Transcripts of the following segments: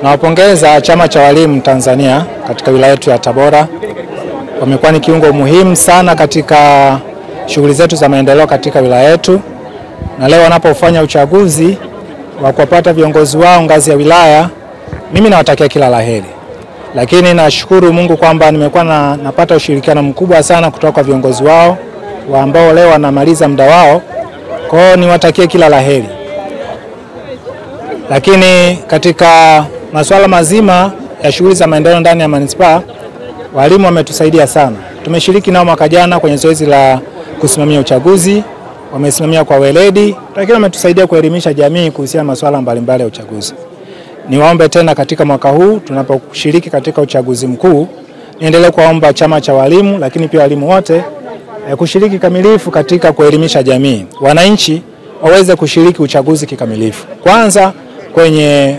Nawapongeza chama cha walimu Tanzania katika wilaya yetu ya Tabora. Wamekuwa ni kiungo muhimu sana katika shughuli zetu za maendeleo katika wilaya yetu. Na leo wanapofanya uchaguzi wa kupata viongozi wao ngazi ya wilaya, mimi nawatakia kila laheri. Lakini nashukuru Mungu kwamba nimekuwa napata ushirikiano mkubwa sana kutoka kwa viongozi wao ambao leo wanamaliza muda wao. Kwa hiyo niwatakie kila laheri. Lakini katika masuala mazima ya shughuli za maendeleo ndani ya manispaa, walimu wametusaidia sana. Tumeshiriki nao mwaka jana kwenye zoezi la kusimamia uchaguzi, wamesimamia kwa weledi, lakini wametusaidia kuelimisha jamii kuhusiana na masuala mbalimbali ya uchaguzi. Niwaombe tena katika mwaka huu tunaposhiriki katika uchaguzi mkuu, niendelee kuomba chama cha walimu lakini pia walimu wote kushiriki kamilifu katika kuelimisha jamii. Wananchi waweze kushiriki uchaguzi kikamilifu. Kwanza kwenye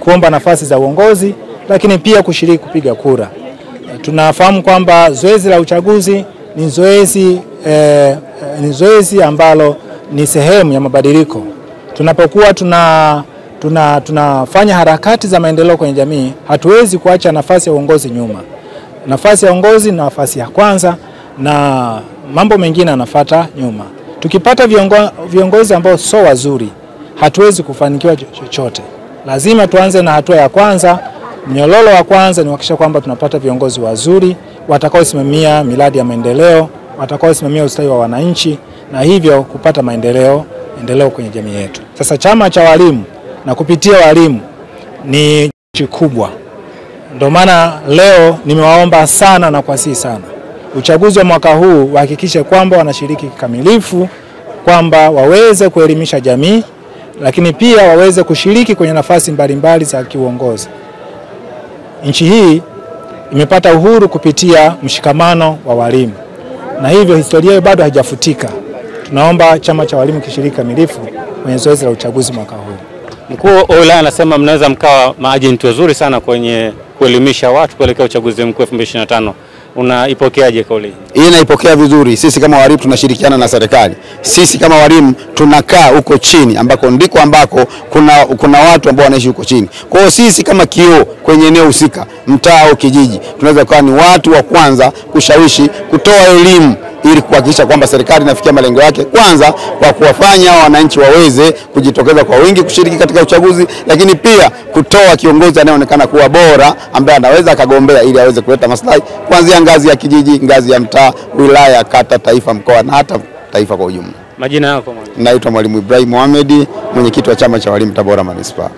kuomba nafasi za uongozi, lakini pia kushiriki kupiga kura. Tunafahamu kwamba zoezi la uchaguzi ni zoezi ambalo ni sehemu ya mabadiliko. Tunapokuwa tunafanya harakati za maendeleo kwenye jamii, hatuwezi kuacha nafasi ya uongozi nyuma. Nafasi ya uongozi ni nafasi ya kwanza na mambo mengine yanafuata nyuma. Tukipata viongozi ambao sio wazuri, hatuwezi kufanikiwa chochote. Lazima tuanze na hatua ya kwanza. Mnyororo wa kwanza ni kuhakikisha kwamba tunapata viongozi wazuri watakaosimamia miradi ya maendeleo, watakaosimamia ustawi wa wananchi na hivyo kupata maendeleo kwenye jamii yetu. Sasa chama cha walimu na kupitia walimu ni kubwa. Ndio maana leo nimewaomba sana na kuwasihi sana, uchaguzi wa mwaka huu wahakikishe kwamba wanashiriki kikamilifu, kwamba waweze kuelimisha jamii, lakini pia waweze kushiriki kwenye nafasi mbalimbali za kiuongozi. Nchi hii imepata uhuru kupitia mshikamano wa walimu, na hivyo historia bado haijafutika. Tunaomba chama cha walimu kishiriki kamilifu kwenye zoezi la uchaguzi mwaka huu. Mkuu wa wilaya anasema mnaweza mkawa maajenti wazuri sana kwenye kuelimisha watu kuelekea uchaguzi mkuu 2025. Unaipokeaje kauli hii? Naipokea vizuri. Sisi kama walimu tunashirikiana na serikali. Sisi kama walimu tunakaa huko chini ambako ndiko ambako kuna watu ambao wanaishi huko chini. Kwa hiyo sisi kama kioo kwenye eneo husika, mtaa au kijiji, tunaweza kuwa ni watu wa kwanza kushawishi, kutoa elimu ili kuhakikisha kwamba serikali inafikia malengo yake, kwanza kwa kuwafanya wananchi waweze kujitokeza kwa wingi kushiriki katika uchaguzi, lakini pia kutoa kiongozi anayeonekana kuwa bora ambaye anaweza akagombea ili aweze kuleta maslahi kuanzia ngazi ya kijiji, ngazi ya mtaa, wilaya, kata, taifa, mkoa na hata taifa kwa ujumla. Majina yako mwalimu? Naitwa Mwalimu Ibrahim Mohamed, mwenyekiti wa chama cha walimu Tabora Manispaa.